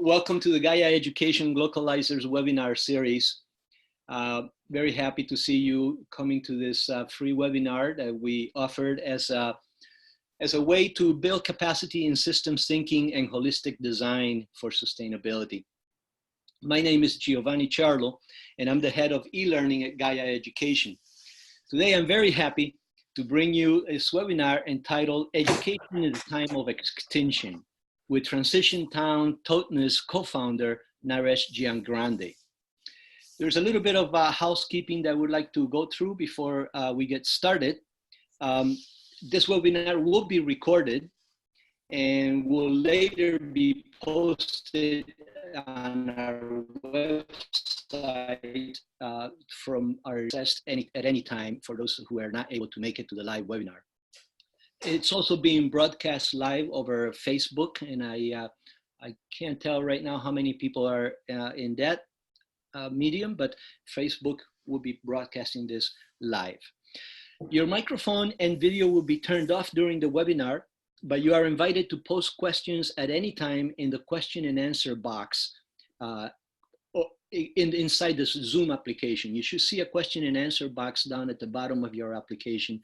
Welcome to the Gaia Education Glocalisers webinar series. Very happy to see you coming to this free webinar that we offered as a way to build capacity in systems thinking and holistic design for sustainability. My name is Giovanni Charlo, and I'm the head of e-learning at Gaia Education. Today, I'm very happy to bring you this webinar entitled Education in the Time of Extinction, with Transition Town Toteness co-founder Naresh Giangrande. There's a little bit of housekeeping that we'd like to go through before we get started. This webinar will be recorded and will later be posted on our website from our access at any time for those who are not able to make it to the live webinar. It's also being broadcast live over Facebook, and I can't tell right now how many people are in that medium, but Facebook will be broadcasting this live. Your microphone and video will be turned off during the webinar, but you are invited to post questions at any time in the question and answer box inside this Zoom application. You should see a question and answer box down at the bottom of your application.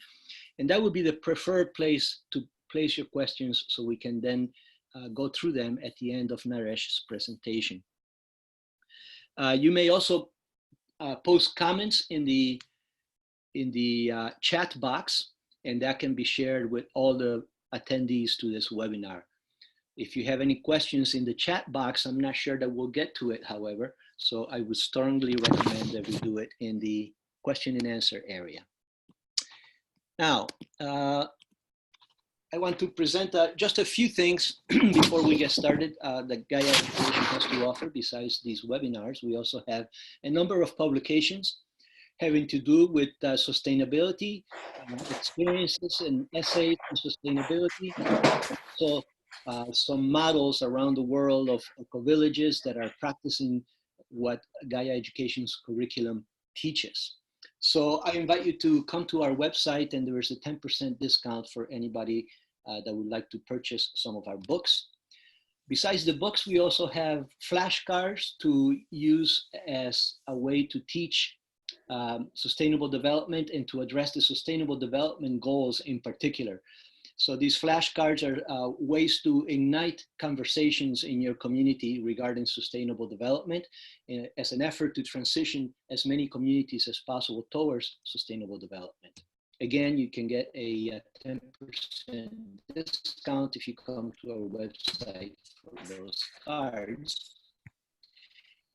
And that would be the preferred place to place your questions so we can then go through them at the end of Naresh's presentation. You may also post comments in the chat box, and that can be shared with all the attendees to this webinar. If you have any questions in the chat box, I'm not sure that we'll get to it, however, so I would strongly recommend that we do it in the question and answer area. Now, I want to present just a few things before we get started that Gaia Education has to offer. Besides these webinars, we also have a number of publications having to do with sustainability, experiences and essays on sustainability. So some models around the world of eco-villages that are practicing what Gaia Education's curriculum teaches. So I invite you to come to our website, and there is a 10% discount for anybody that would like to purchase some of our books. Besides the books, we also have flashcards to use as a way to teach sustainable development and to address the sustainable development goals in particular. So these flashcards are ways to ignite conversations in your community regarding sustainable development as an effort to transition as many communities as possible towards sustainable development. Again, you can get a 10% discount if you come to our website for those cards.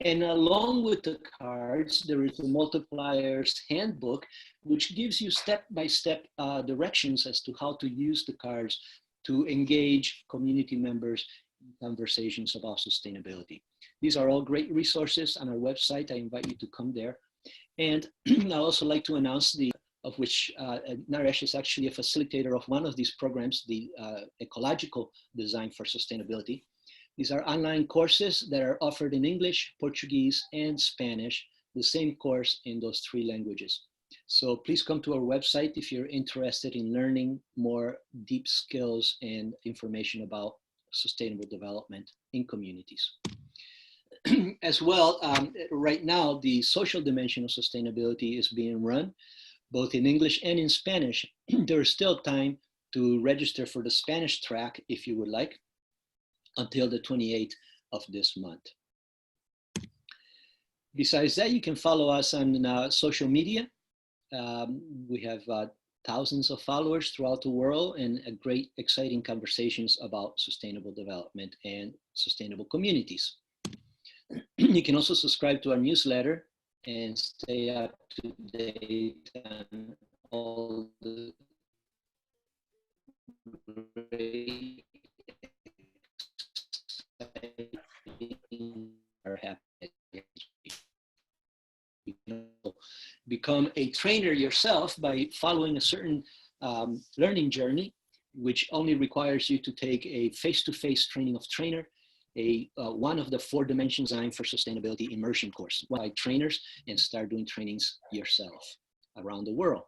And along with the cards, there is the Multipliers Handbook, which gives you step-by-step directions as to how to use the cards to engage community members in conversations about sustainability. These are all great resources on our website. I invite you to come there. And I'd also like to announce of which Naresh is actually a facilitator of one of these programs, the Ecological Design for Sustainability. These are online courses that are offered in English, Portuguese, and Spanish, the same course in those three languages. So please come to our website if you're interested in learning more deep skills and information about sustainable development in communities. As well, right now, the social dimension of sustainability is being run both in English and in Spanish. There is still time to register for the Spanish track if you would like, until the 28th of this month. Besides that, you can follow us on social media. We have thousands of followers throughout the world and great, exciting conversations about sustainable development and sustainable communities. You can also subscribe to our newsletter and stay up to date on all the great are happening. You can become a trainer yourself by following a certain learning journey, which only requires you to take a face-to-face training of trainer, one of the 4 dimensions design for sustainability immersion course by trainers, and start doing trainings yourself around the world.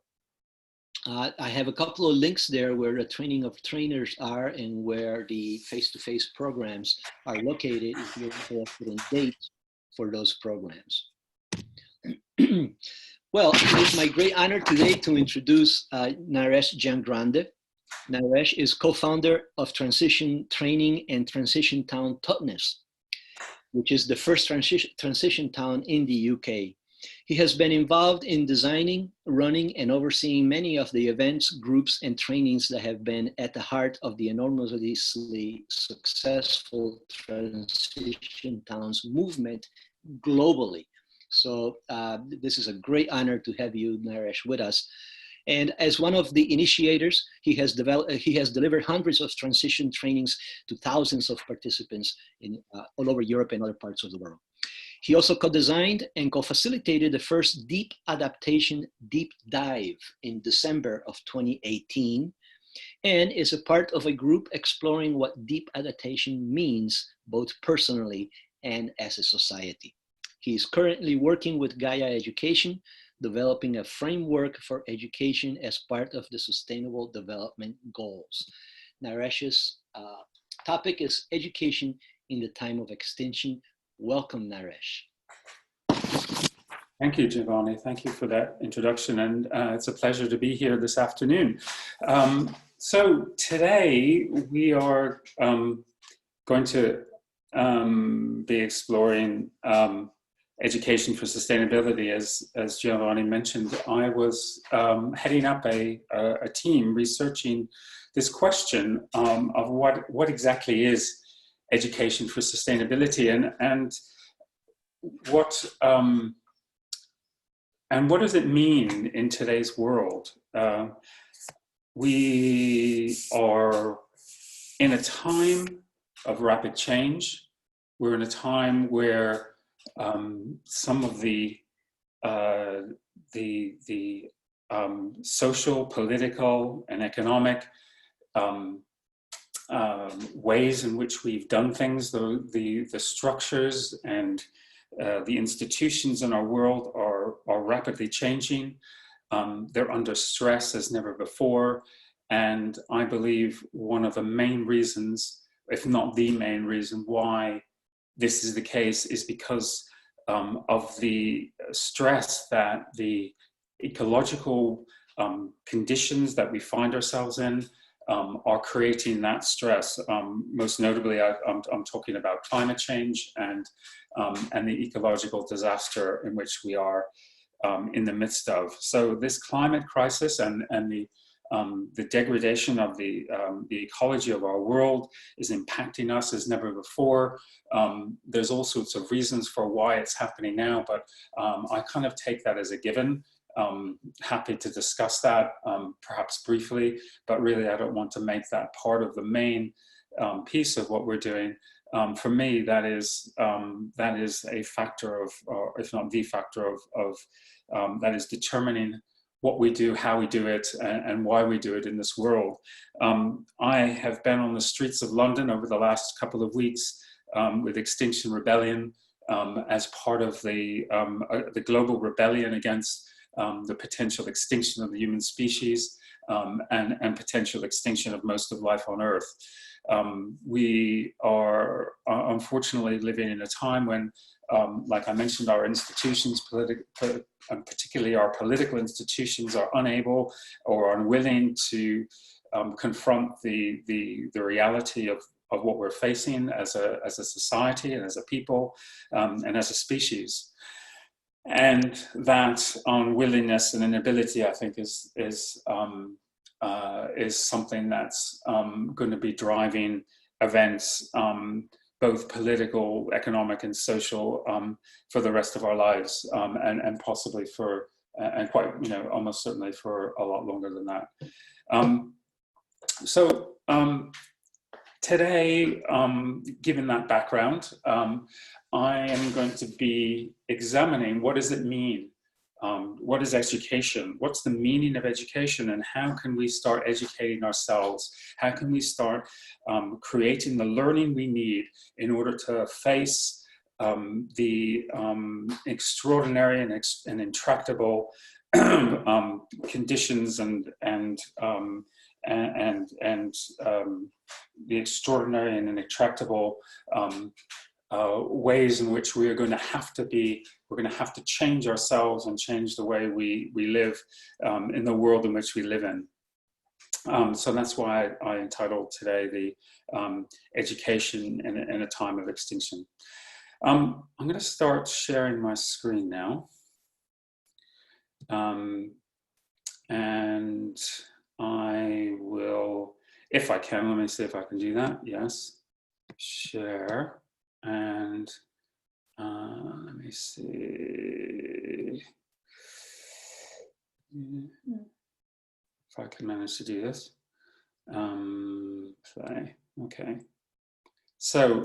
I have a couple of links there where the training of trainers are and where the face-to-face programs are located if you're interested in dates for those programs. Well, it is my great honor today to introduce Naresh Giangrande. Naresh is co-founder of Transition Training and Transition Town Totnes, which is the first transition town in the UK. He has been involved in designing, running, and overseeing many of the events, groups, and trainings that have been at the heart of the enormously successful transition towns movement globally. So this is a great honor to have you, Naresh, with us. And as one of the initiators, he has delivered hundreds of transition trainings to thousands of participants in all over Europe and other parts of the world. He also co-designed and co-facilitated the first deep adaptation deep dive in December of 2018, and is a part of a group exploring what deep adaptation means, both personally and as a society. He is currently working with Gaia Education, developing a framework for education as part of the Sustainable Development Goals. Naresh's topic is education in the time of extinction. Welcome, Naresh. Thank you, Giovanni. Thank you for that introduction, and it's a pleasure to be here this afternoon. So today we are going to be exploring education for sustainability. As Giovanni mentioned, I was heading up a team researching this question of what exactly is education for sustainability, and what does it mean in today's world? We are in a time of rapid change. We're in a time where some of the social, political, and economic ways in which we've done things, the structures and the institutions in our world are rapidly changing. They're under stress as never before. And I believe one of the main reasons, if not the main reason why this is the case, is because of the stress that the ecological conditions that we find ourselves in are creating that stress. Most notably, I'm talking about climate change and the ecological disaster in which we are in the midst of. So this climate crisis and the degradation of the ecology of our world is impacting us as never before. There's all sorts of reasons for why it's happening now, but I kind of take that as a given. Happy to discuss that perhaps briefly, but really I don't want to make that part of the main piece of what we're doing. For me, that is a factor of, or if not the factor of that is determining what we do, how we do it, and why we do it in this world. I have been on the streets of London over the last couple of weeks with Extinction Rebellion as part of the global rebellion against the potential extinction of the human species and potential extinction of most of life on Earth. We are unfortunately living in a time when, like I mentioned, our institutions, and particularly our political institutions, are unable or unwilling to confront the reality of what we're facing as a society and as a people and as a species. And that unwillingness and inability, I think, is something that's going to be driving events, both political, economic, and social, for the rest of our lives, and possibly for, and quite, almost certainly for a lot longer than that. Today, given that background, I am going to be examining what does it mean? What is education? What's the meaning of education, and how can we start educating ourselves? How can we start creating the learning we need in order to face the extraordinary and intractable conditions and the extraordinary and intractable ways in which we are going to have to be, we're going to have to change ourselves and change the way we live in the world in which we live in. So that's why I entitled today the Education in a Time of Extinction. I'm going to start sharing my screen now. And I will, if I can, let me see if I can do that. Yes, share. And let me see if I can manage to do this. Play. Okay. So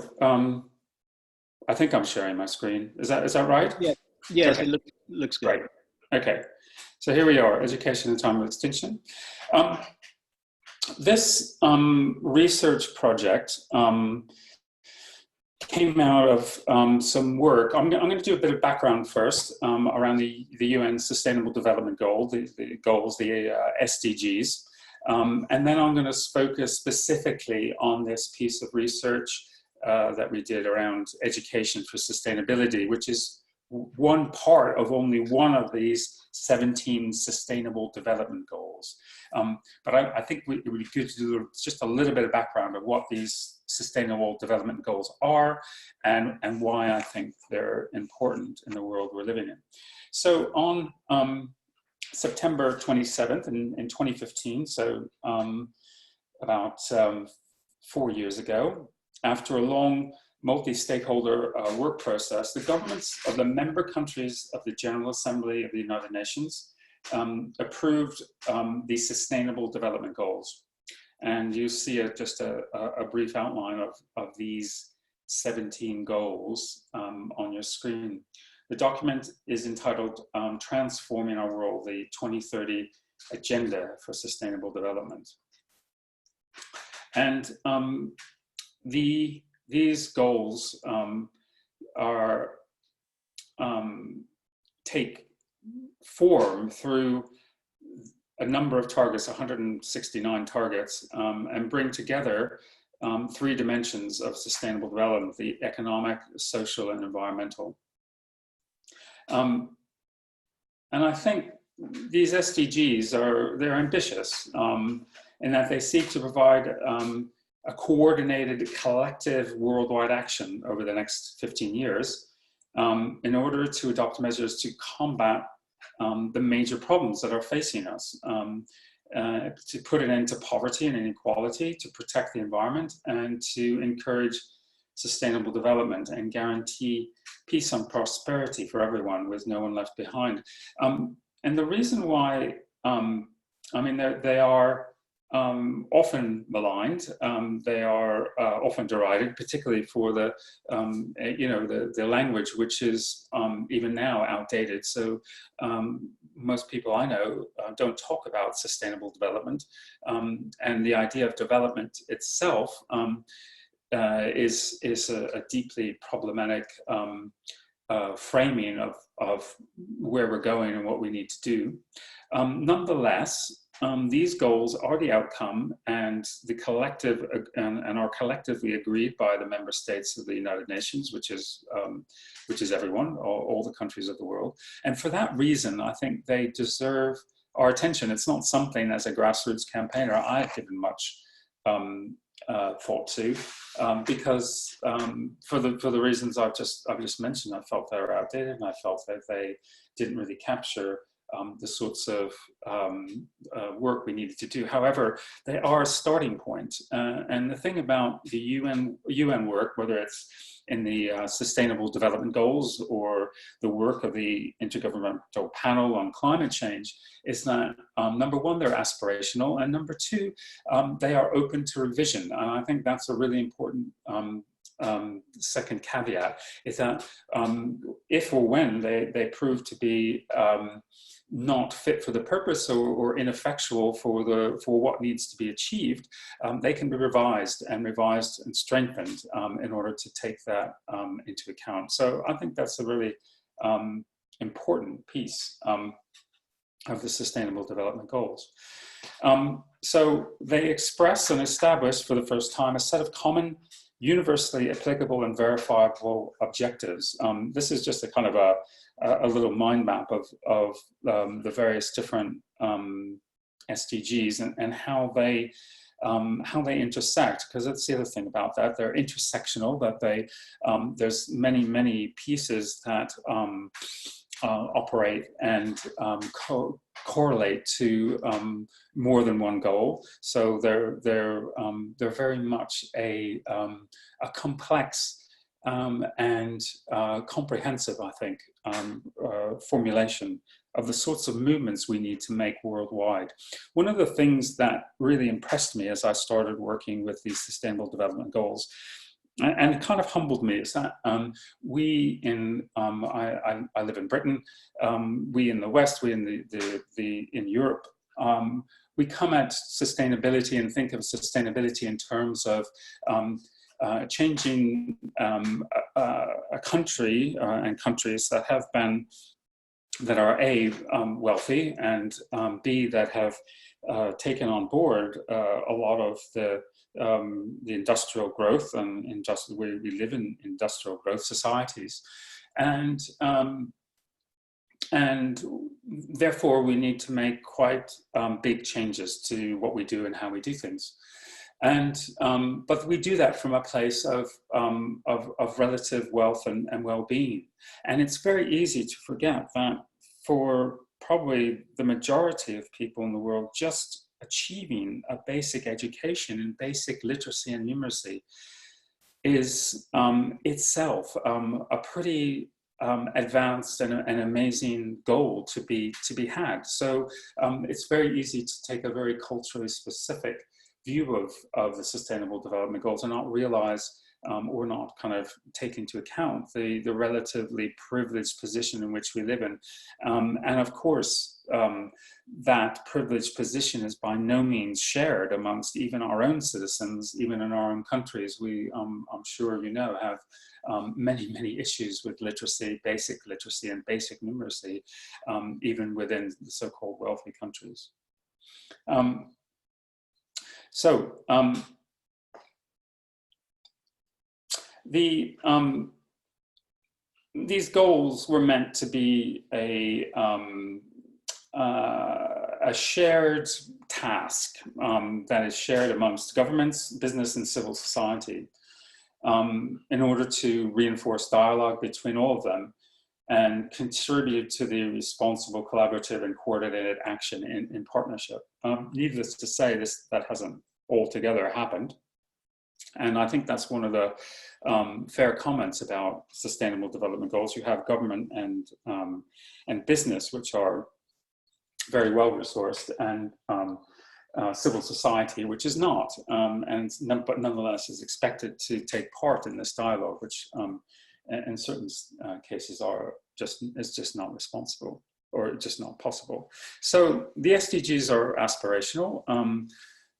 I think I'm sharing my screen. Is that right? Yeah. Yes, okay. It looks good. Great. Okay. So here we are, Education in Time of Extinction. This research project came out of some work. I'm going to do a bit of background first around the UN Sustainable Development Goals, the SDGs. And then I'm going to focus specifically on this piece of research that we did around education for sustainability, which is one part of only one of these 17 Sustainable Development Goals. But I think it would be good to do just a little bit of background of what these Sustainable Development Goals are and why I think they're important in the world we're living in. So on September 27th in 2015, so about 4 years ago, after a long multi-stakeholder work process, the governments of the member countries of the General Assembly of the United Nations approved the Sustainable Development Goals. And you see just a brief outline of these 17 goals on your screen. The document is entitled Transforming Our World, the 2030 Agenda for Sustainable Development. And these goals take form through a number of targets, 169 targets, and bring together 3 dimensions of sustainable development: the economic, social, and environmental. And I think these SDGs they're ambitious in that they seek to provide a coordinated collective worldwide action over the next 15 years in order to adopt measures to combat the major problems that are facing us, to put an end to poverty and inequality, to protect the environment, and to encourage sustainable development and guarantee peace and prosperity for everyone with no one left behind. And the reason why, I mean, they are often maligned, they are often derided, particularly for the language, which is even now outdated. So most people I know don't talk about sustainable development, and the idea of development itself is a deeply problematic framing of where we're going and what we need to do. Nonetheless, these goals are the outcome and the collective and are collectively agreed by the member states of the United Nations, which is everyone, all the countries of the world. And for that reason, I think they deserve our attention. It's not something as a grassroots campaigner I've given much thought to, because for the reasons I've just mentioned, I felt they were outdated, and I felt that they didn't really capture the sorts of work we needed to do. However, they are a starting point. And the thing about the UN work, whether it's in the Sustainable Development Goals or the work of the Intergovernmental Panel on Climate Change, is that number one, they're aspirational, and number two, they are open to revision. And I think that's a really important second caveat, is that if or when they prove to be not fit for the purpose or ineffectual for what needs to be achieved, they can be revised and strengthened in order to take that into account. So I think that's a really important piece. of the Sustainable Development Goals. So they express and establish for the first time a set of common, universally applicable and verifiable objectives. This is just a kind of a little mind map of the various different SDGs and how they intersect, because that's the other thing about that. They're intersectional, that they, there's many pieces that operate and correlate to more than one goal. So they're very much a complex and comprehensive, I think, formulation of the sorts of movements we need to make worldwide. One of the things that really impressed me as I started working with these Sustainable Development Goals, and it kind of humbled me, is that we in, I live in Britain, we in the West, we in in Europe, we come at sustainability and think of sustainability in terms of changing a country and countries that have been, that are A, wealthy, and B, that have taken on board a lot of the industrial growth, and we live in industrial growth societies, and therefore we need to make quite big changes to what we do and how we do things. And but we do that from a place of relative wealth and well-being. And it's very easy to forget that for probably the majority of people in the world, just achieving a basic education and basic literacy and numeracy is itself a pretty advanced and amazing goal to be had. So it's very easy to take a very culturally specific view of the Sustainable Development Goals and not realize or not kind of take into account the relatively privileged position in which we live in. And of course, that privileged position is by no means shared amongst even our own citizens, even in our own countries. We, I'm sure you know, have many issues with literacy, basic literacy and basic numeracy, even within the so-called wealthy countries. These goals were meant to be a shared task that is shared amongst governments, business, and civil society in order to reinforce dialogue between all of them and contribute to the responsible, collaborative, and coordinated action in partnership. Needless to say, that hasn't altogether happened. And I think that's one of the fair comments about Sustainable Development Goals. You have government and business, which are very well resourced, and civil society, which is not, but nonetheless is expected to take part in this dialogue, which in certain cases is just not responsible or just not possible. So the SDGs are aspirational.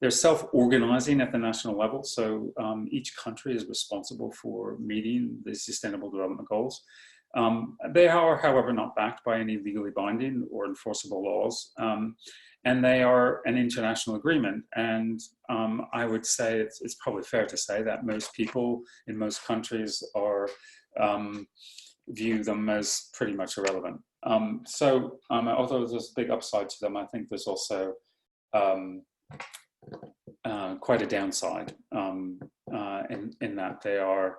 They're self-organizing at the national level, so each country is responsible for meeting the Sustainable Development Goals. They are, however, not backed by any legally binding or enforceable laws, and they are an international agreement. And I would say it's probably fair to say that most people in most countries are view them as pretty much irrelevant. Although there's a big upside to them, I think there's also quite a downside in that they are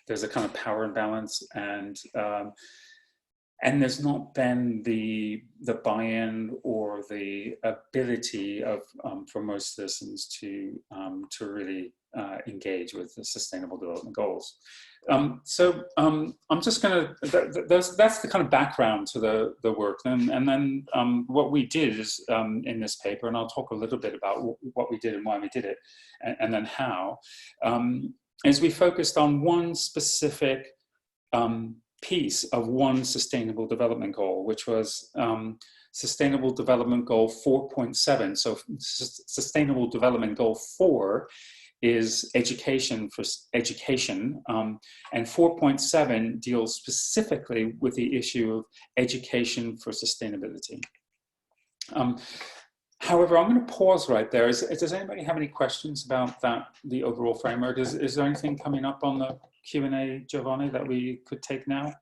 there's a kind of power imbalance, and there's not been the buy-in or the ability of for most citizens to really engage with the Sustainable Development Goals. I'm just going to, that's the kind of background to the work. And then what we did is in this paper, and I'll talk a little bit about what we did and why we did it, and then how, is we focused on one specific piece of one Sustainable Development Goal, which was Sustainable Development Goal 4.7. So Sustainable Development Goal 4 is education for education, and 4.7 deals specifically with the issue of education for sustainability. Um, However, I'm going to pause right there. Does anybody have any questions about that, the overall framework? Is there anything coming up on the Q&A, Giovanni, that we could take now?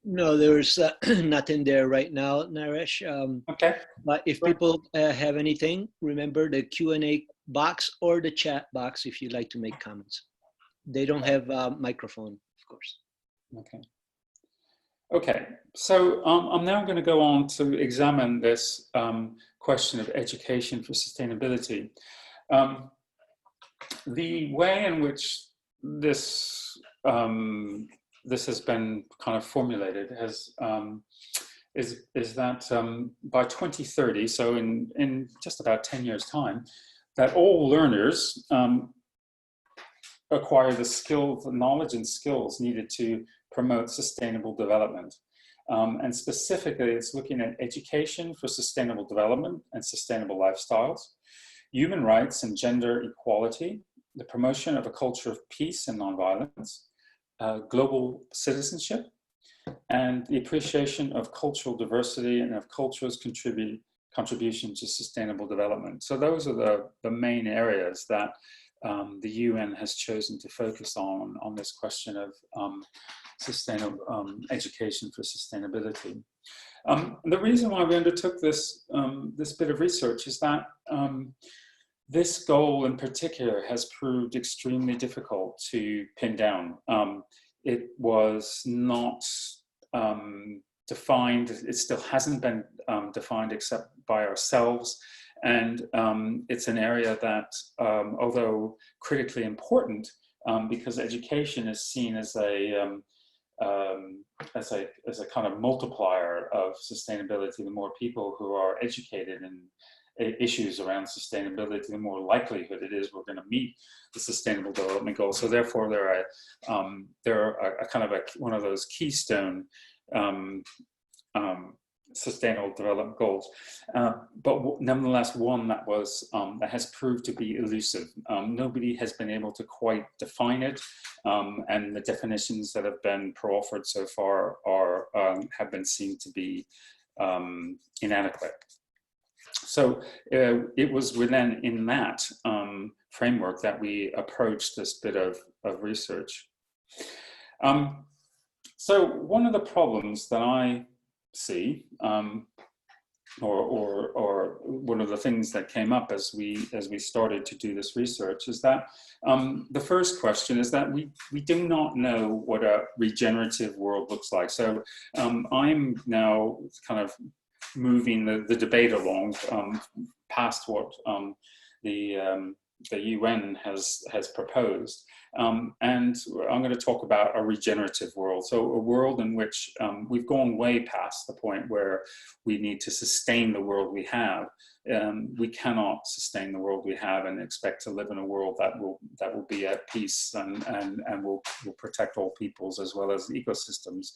No, there's nothing there right now, Naresh. Okay. But if people have anything, remember the Q&A box or the chat box if you'd like to make comments. They don't have a microphone, of course. Okay. Okay, so I'm now going to go on to examine this question of education for sustainability. The way in which this this has been kind of formulated is that by 2030, so in just about 10 years' time, that all learners acquire the skills, the knowledge and skills needed to promote sustainable development. And specifically, it's looking at education for sustainable development and sustainable lifestyles, human rights and gender equality, the promotion of a culture of peace and nonviolence, global citizenship, and the appreciation of cultural diversity and of culture's contribution to sustainable development. So those are the main areas that the UN has chosen to focus on this question of sustainable education for sustainability. The reason why we undertook this this bit of research is that this goal in particular has proved extremely difficult to pin down. It was not defined, it still hasn't been defined except by ourselves. And it's an area that, although critically important, because education is seen as a kind of multiplier of sustainability. The more people who are educated in issues around sustainability, the more likelihood it is we're going to meet the Sustainable Development Goals. So therefore, they're a kind of one of those keystone sustainable development goals, but nevertheless one that was that has proved to be elusive. Nobody has been able to quite define it, and the definitions that have been proffered so far are have been seen to be inadequate. So it was within in that framework that we approached this bit of research. So one of the problems that I see, or one of the things that came up as we started to do this research is that the first question is that we do not know what a regenerative world looks like. So I'm now kind of moving the debate along past what the UN has proposed. And I'm going to talk about a regenerative world. So a world in which we've gone way past the point where we need to sustain the world we have. We cannot sustain the world we have and expect to live in a world that will be at peace and will protect all peoples as well as ecosystems.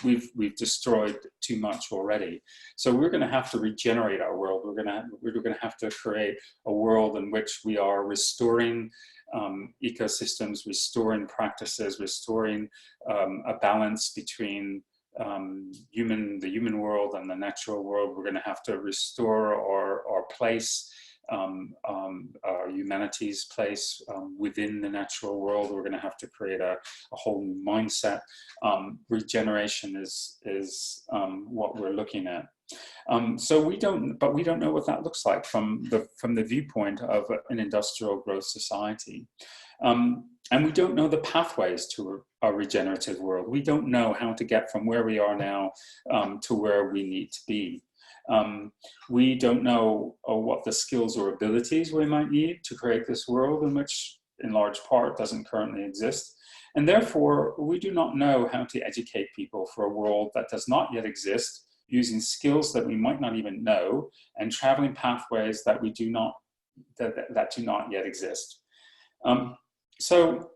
We've destroyed too much already. So we're going to have to regenerate our world. We're going to have to create a world in which we are restoring ecosystems, restoring practices, restoring a balance between the human world and the natural world. We're going to have to restore our place, our humanity's place within the natural world. We're going to have to create a whole new mindset. Regeneration is what we're looking at. So we don't know what that looks like from the viewpoint of an industrial growth society. And we don't know the pathways to a regenerative world. We don't know how to get from where we are now to where we need to be. We don't know what the skills or abilities we might need to create this world, in which in large part doesn't currently exist. And therefore, we do not know how to educate people for a world that does not yet exist, using skills that we might not even know, and traveling pathways that we do not that do not yet exist. So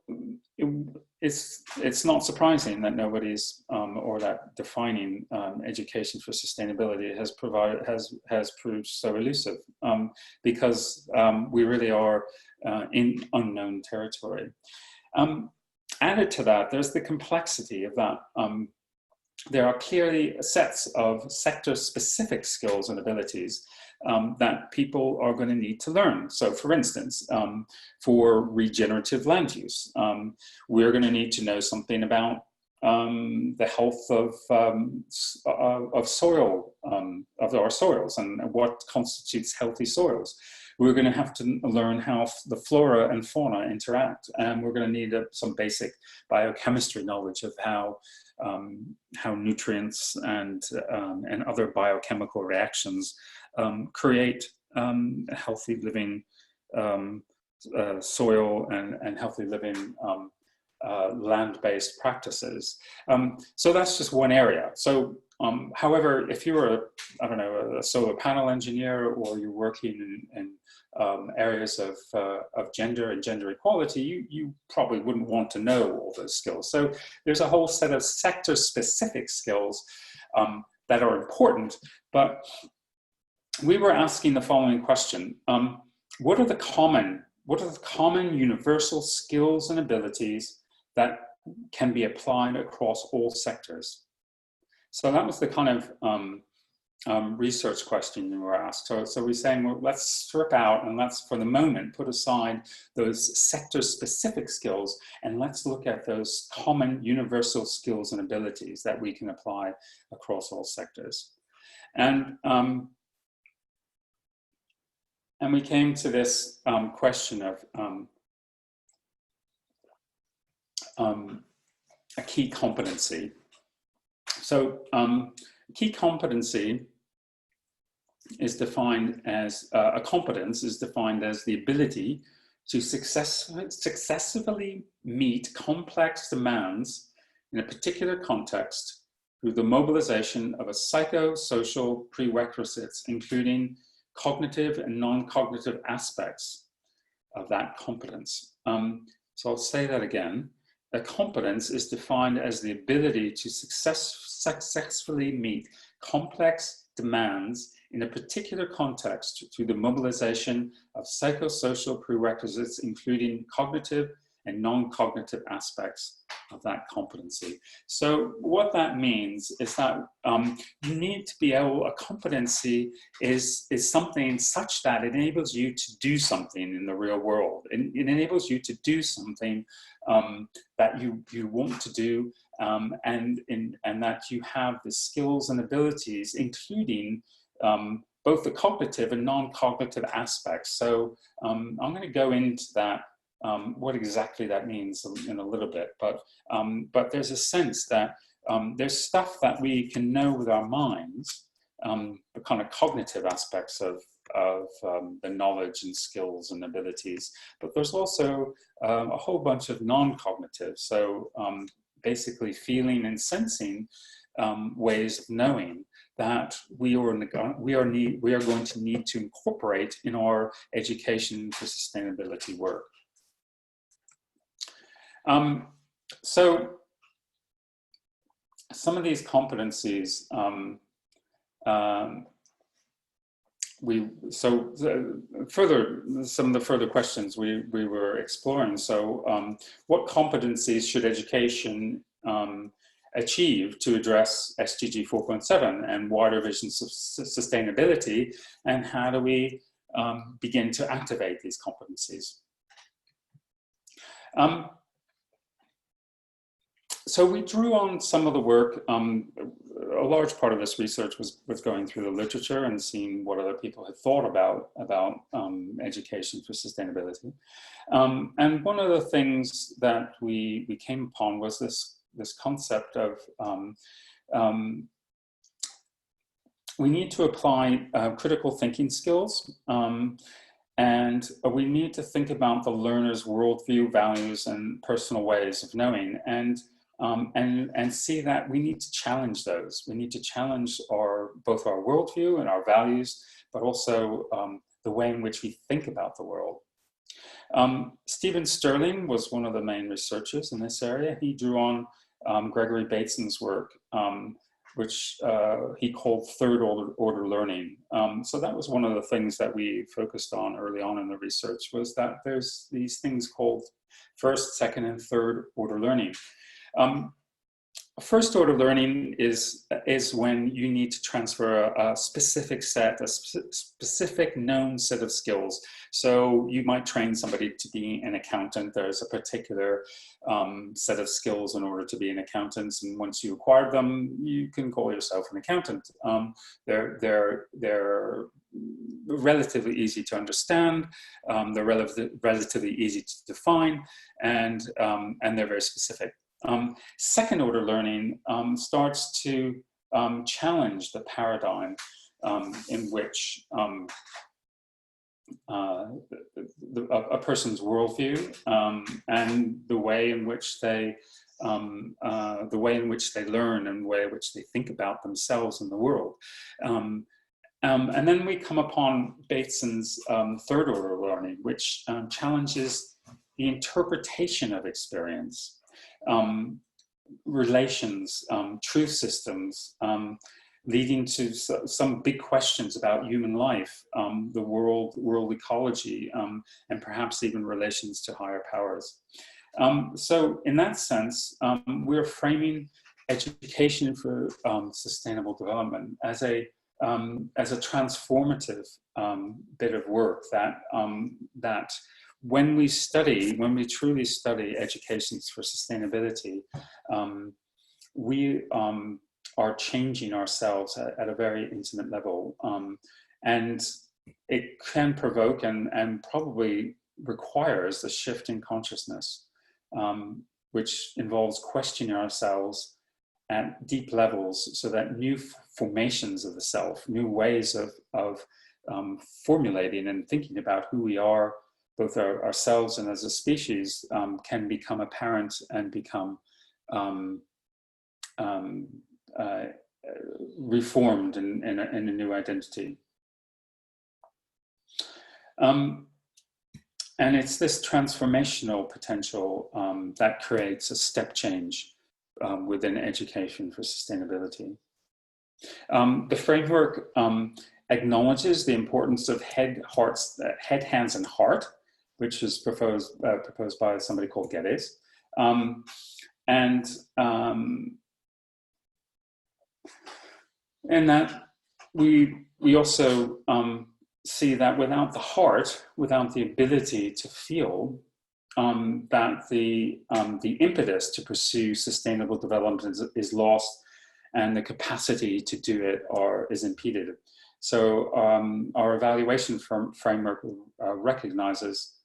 it's not surprising that nobody's or that defining education for sustainability has proved so elusive, because we really are in unknown territory. Added to that, there's the complexity of that there are clearly sets of sector-specific skills and abilities that people are going to need to learn. So for instance, for regenerative land use, we're going to need to know something about the health of soil, of our soils, and what constitutes healthy soils. We're going to have to learn how the flora and fauna interact, and we're going to need some basic biochemistry knowledge of how nutrients and other biochemical reactions create a healthy living soil and healthy living land-based practices. So that's just one area. So, however, if you're a solar panel engineer, or you're working in areas of gender and gender equality, you probably wouldn't want to know all those skills. So there's a whole set of sector-specific skills that are important, but we were asking the following question: what are the common universal skills and abilities that can be applied across all sectors? So that was the kind of research question we were asked. So we're saying, well, let's strip out and let's, for the moment, put aside those sector-specific skills, and let's look at those common universal skills and abilities that we can apply across all sectors. And we came to this question of a key competency. So key competency is defined as, a competence is defined as the ability to successfully meet complex demands in a particular context through the mobilization of a psychosocial prerequisites, including cognitive and non-cognitive aspects of that competence. So I'll say that again. A competence is defined as the ability to successfully meet complex demands in a particular context through the mobilization of psychosocial prerequisites, including cognitive and non-cognitive aspects of that competency. So what that means is that you need to be able, a competency is something such that it enables you to do something in the real world. It enables you to do something that you want to do, and that you have the skills and abilities, including both the cognitive and non-cognitive aspects. So I'm going to go into that, what exactly that means in a little bit, but there's a sense that there's stuff that we can know with our minds, the kind of cognitive aspects of the knowledge and skills and abilities, but there's also a whole bunch of non-cognitive, so basically feeling and sensing ways of knowing that we are going to need to incorporate in our education for sustainability work. So some of these competencies, some of the further questions we were exploring. So what competencies should education achieve to address SDG 4.7 and wider visions of sustainability, and how do we begin to activate these competencies? So we drew on some of the work. A large part of this research was going through the literature and seeing what other people had thought about education for sustainability. And one of the things that we came upon was this concept of we need to apply critical thinking skills, and we need to think about the learner's worldview, values, and personal ways of knowing, and see that we need to challenge those. We need to challenge both our worldview and our values, but also the way in which we think about the world. Stephen Sterling was one of the main researchers in this area. He drew on Gregory Bateson's work, which he called third order learning. So that was one of the things that we focused on early on in the research, was that there's these things called first, second, and third order learning. First order learning is when you need to transfer a specific set, a specific known set of skills. So you might train somebody to be an accountant. There's a particular set of skills in order to be an accountant, and once you acquire them, you can call yourself an accountant. They're relatively easy to understand. They're relatively easy to define, and they're very specific. Second order learning starts to challenge the paradigm in which a person's worldview and the way in which they learn and the way in which they think about themselves and the world. And then we come upon Bateson's third order learning, which challenges the interpretation of experience. Relations, truth systems, leading to some big questions about human life, the world ecology, and perhaps even relations to higher powers. So in that sense, we're framing education for sustainable development as a transformative bit of work that when we truly study educations for sustainability, we are changing ourselves at a very intimate level. And it can provoke and probably requires a shift in consciousness, which involves questioning ourselves at deep levels so that new formations of the self, new ways of formulating and thinking about who we are, both ourselves and as a species, can become apparent and become reformed in a new identity. And it's this transformational potential that creates a step change within education for sustainability. The framework acknowledges the importance of head, hands, and heart, which was proposed by somebody called Geddes. And that we also see that without the heart, without the ability to feel, that the impetus to pursue sustainable development is lost, and the capacity to do it is impeded. So our evaluation framework recognizes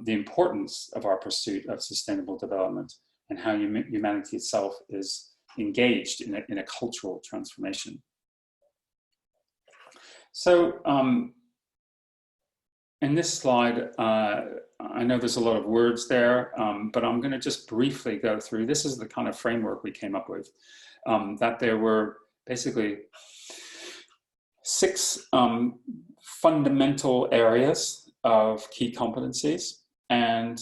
the importance of our pursuit of sustainable development and how humanity itself is engaged in a cultural transformation. So in this slide, I know there's a lot of words there, but I'm going to just briefly go through. This is the kind of framework we came up with, that there were basically 6 fundamental areas of key competencies, and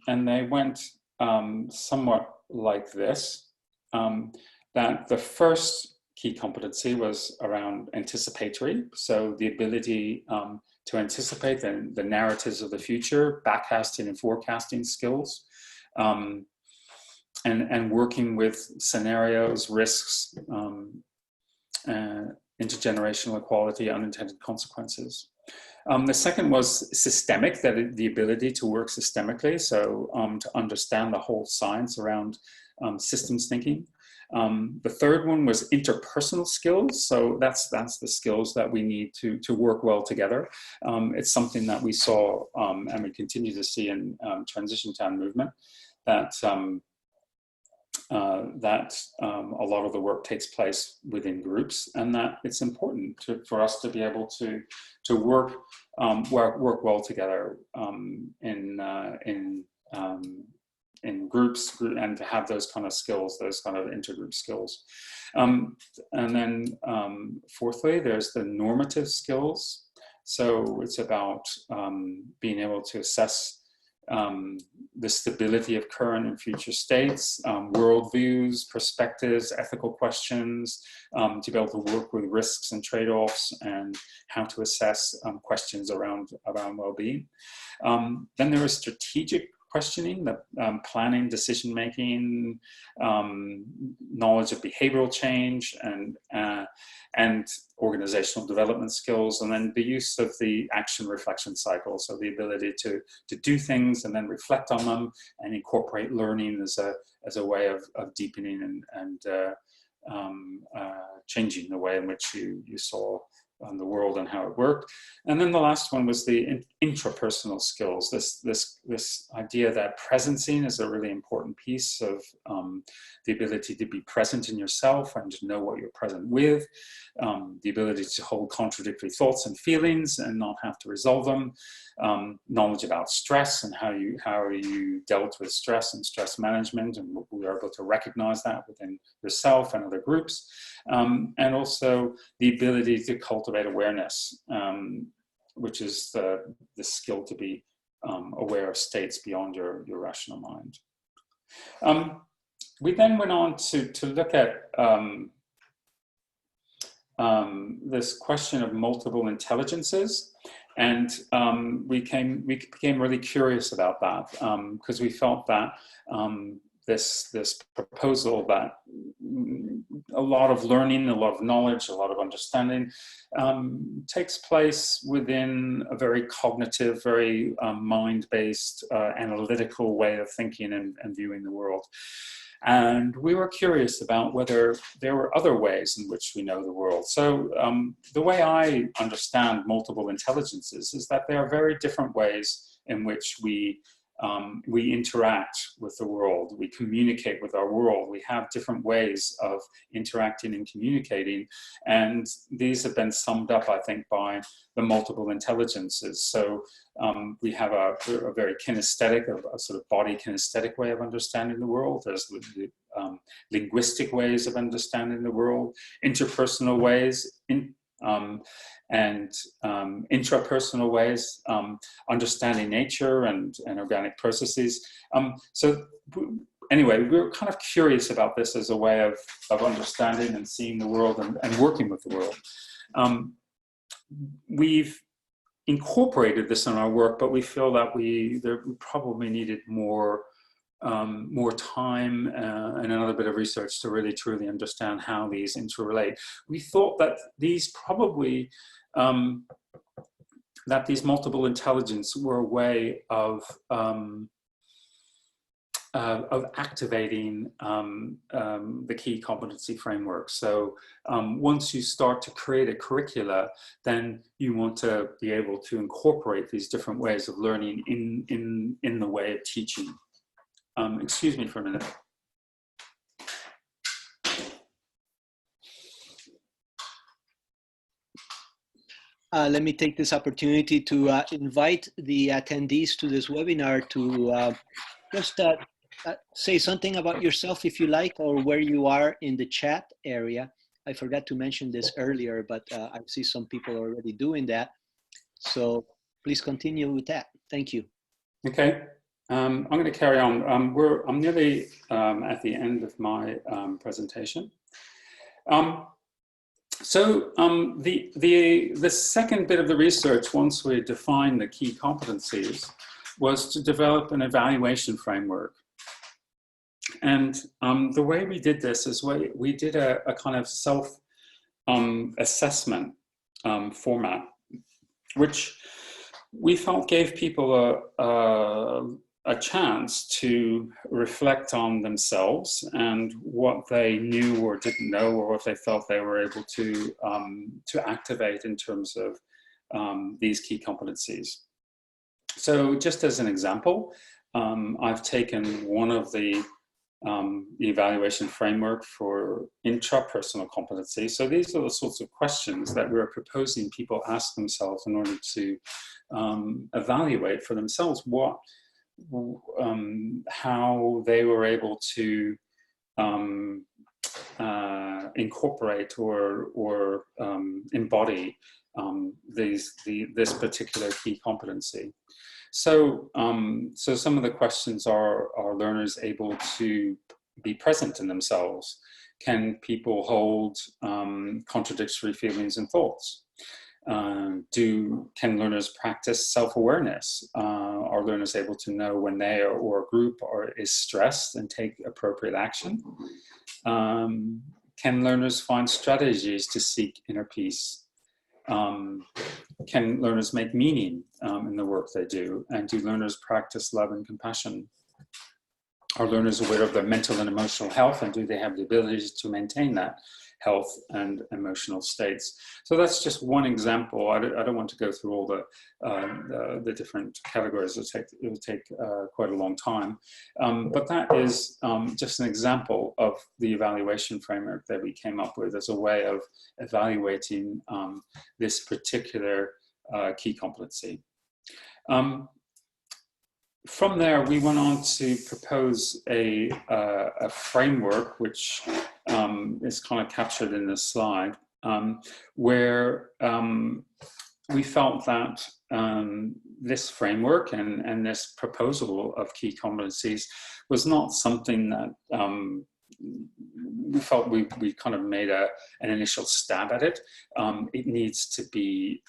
they went somewhat like this. That the first key competency was around anticipatory, so the ability to anticipate the narratives of the future, backcasting and forecasting skills, and working with scenarios, risks, intergenerational equality, unintended consequences. The second was systemic, that the ability to work systemically, so to understand the whole science around systems thinking. The third one was interpersonal skills, so that's the skills that we need to work well together. It's something that we saw and we continue to see in Transition Town movement, that a lot of the work takes place within groups, and that it's important for us to be able to work well together in groups, and to have those kind of skills, those kind of intergroup skills. And then fourthly, there's the normative skills. So it's about being able to assess the stability of current and future states, worldviews, perspectives, ethical questions, to be able to work with risks and trade-offs, and how to assess questions around well-being. Then there are strategic questioning, the planning, decision-making, knowledge of behavioral change, and organizational development skills, and then the use of the action reflection cycle, so the ability to do things and then reflect on them and incorporate learning as a way of deepening and changing the way in which you saw the world and how it worked. And then the last one was the intrapersonal skills, this idea that presencing is a really important piece of the ability to be present in yourself and to know what you're present with, the ability to hold contradictory thoughts and feelings and not have to resolve them, knowledge about stress and how you dealt with stress and stress management, and we are able to recognize that within yourself and other groups, and also the ability to cultivate awareness, which is the skill to be aware of states beyond your rational mind. We then went on to look at this question of multiple intelligences, and we became really curious about that, because we felt that this proposal that a lot of learning, a lot of knowledge, a lot of understanding takes place within a very cognitive, very mind-based, analytical way of thinking and viewing the world. And we were curious about whether there were other ways in which we know the world. So the way I understand multiple intelligences is that there are very different ways in which we interact with the world, we communicate with our world, we have different ways of interacting and communicating, and these have been summed up, I think, by the multiple intelligences. So we have a very kinesthetic, a sort of body kinesthetic way of understanding the world. There's the linguistic ways of understanding the world, interpersonal ways, and intrapersonal ways, understanding nature and organic processes. So anyway, we were kind of curious about this as a way of understanding and seeing the world and working with the world. We've incorporated this in our work, but we feel that we probably needed more time and another bit of research to really truly understand how these interrelate. We thought that these probably that these multiple intelligence were a way of activating the key competency framework. So once you start to create a curricula, then you want to be able to incorporate these different ways of learning in the way of teaching. Excuse me for a minute. Let me take this opportunity to invite the attendees to this webinar to just say something about yourself if you like, or where you are in the chat area. I forgot to mention this earlier, but I see some people already doing that. So please continue with that. Thank you. Okay. I'm going to carry on. I'm nearly at the end of my presentation. So the second bit of the research, once we defined the key competencies, was to develop an evaluation framework. And the way we did this is we did a kind of self-assessment format, which we felt gave people a chance to reflect on themselves and what they knew or didn't know, or what they felt they were able to activate in terms of these key competencies. So just as an example, I've taken one of the evaluation framework for intrapersonal competency. So these are the sorts of questions that we're proposing people ask themselves in order to evaluate for themselves how they were able to incorporate or embody this particular key competency. So, so some of the questions are learners able to be present in themselves? Can people hold contradictory feelings and thoughts? Can learners practice self-awareness? Are learners able to know when they or a group is stressed and take appropriate action? Can learners find strategies to seek inner peace? Can learners make meaning in the work they do? And do learners practice love and compassion? Are learners aware of their mental and emotional health, and do they have the abilities to maintain that health and emotional states? So that's just one example. I don't want to go through all the different categories. It would take quite a long time. But that is just an example of the evaluation framework that we came up with as a way of evaluating this particular key competency. From there, we went on to propose a framework, which is kind of captured in this slide, where we felt that this framework and this proposal of key competencies was not something that we felt we kind of made an initial stab at it. It needs to be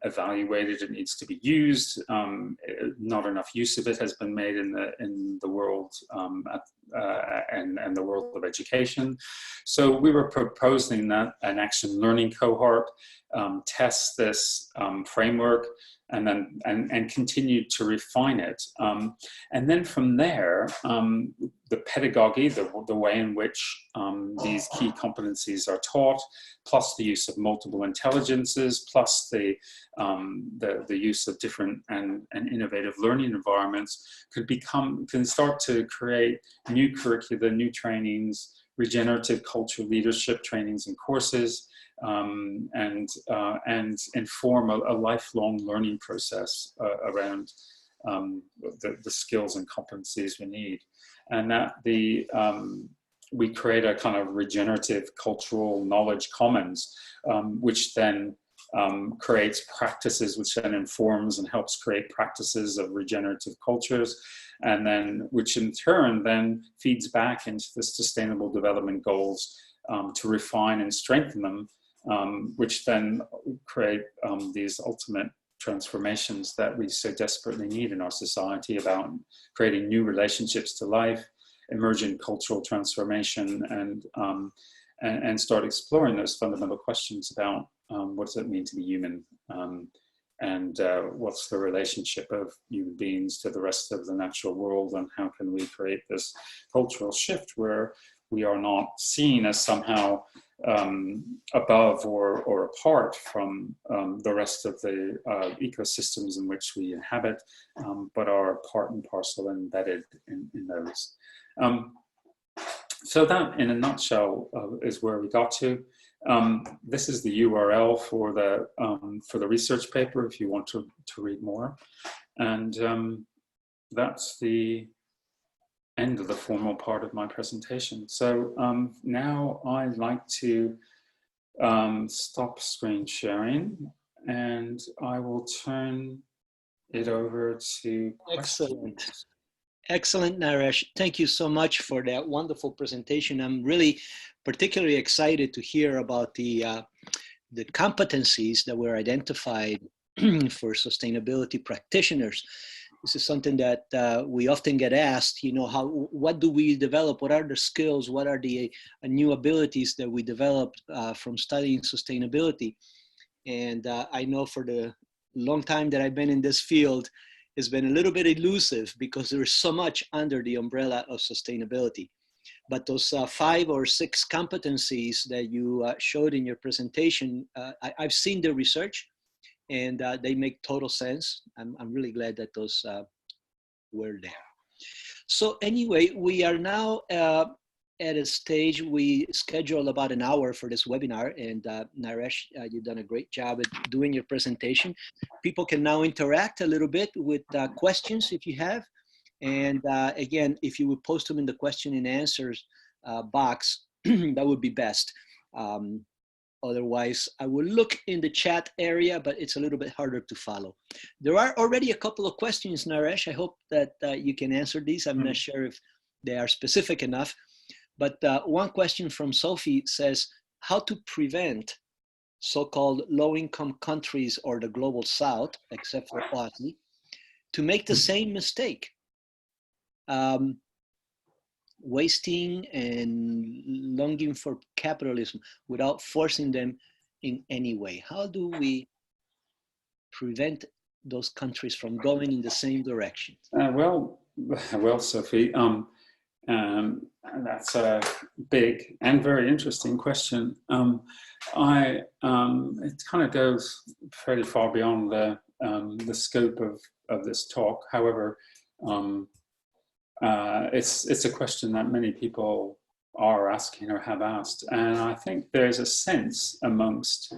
evaluated. It needs to be used. Not enough use of it has been made in the world and the world of education. So we were proposing that an action learning cohort test this framework and then continue to refine it. And then from there, the pedagogy, the way in which these key competencies are taught, plus the use of multiple intelligences, plus the use of different and innovative learning environments can start to create new curricula, new trainings, regenerative culture leadership trainings and courses, and inform a lifelong learning process around the skills and competencies we need. And that we create a kind of regenerative cultural knowledge commons, which then creates practices, which then informs and helps create practices of regenerative cultures, and then which in turn then feeds back into the Sustainable Development Goals to refine and strengthen them, which then create these ultimate transformations that we so desperately need in our society about creating new relationships to life, emergent cultural transformation, and start exploring those fundamental questions about what does it mean to be human, and what's the relationship of human beings to the rest of the natural world, and how can we create this cultural shift where we are not seen as somehow above or apart from the rest of the ecosystems in which we inhabit, but are part and parcel and embedded in those. So that, in a nutshell, is where we got to. This is the URL for the research paper if you want to read more, and that's the end of the formal part of my presentation. So now I'd like to stop screen sharing, and I will turn it over to questions. Excellent, Naresh. Thank you so much for that wonderful presentation. I'm really particularly excited to hear about the competencies that were identified for sustainability practitioners. This is something that we often get asked, you know, what do we develop? What are the skills? What are the new abilities that we developed from studying sustainability? And I know for the long time that I've been in this field, it's been a little bit elusive because there is so much under the umbrella of sustainability. But those 5 or 6 competencies that you showed in your presentation, I've seen the research, and they make total sense. I'm really glad that those were there. So anyway, we are now at a stage, we scheduled about an hour for this webinar, and Naresh, you've done a great job at doing your presentation. People can now interact a little bit with questions if you have. And again, if you would post them in the question and answers box, that would be best. Otherwise, I will look in the chat area, but it's a little bit harder to follow. There are already a couple of questions, Naresh. I hope that you can answer these. I'm not sure if they are specific enough. But one question from Sophie says, how to prevent so-called low-income countries or the global south, except for Aussie, to make the same mistake, wasting and longing for capitalism without forcing them in any way? How do we prevent those countries from going in the same direction? Well, Sophie, that's a big and very interesting question. It kind of goes fairly far beyond the scope of this talk. However, it's a question that many people are asking or have asked, and I think there's a sense amongst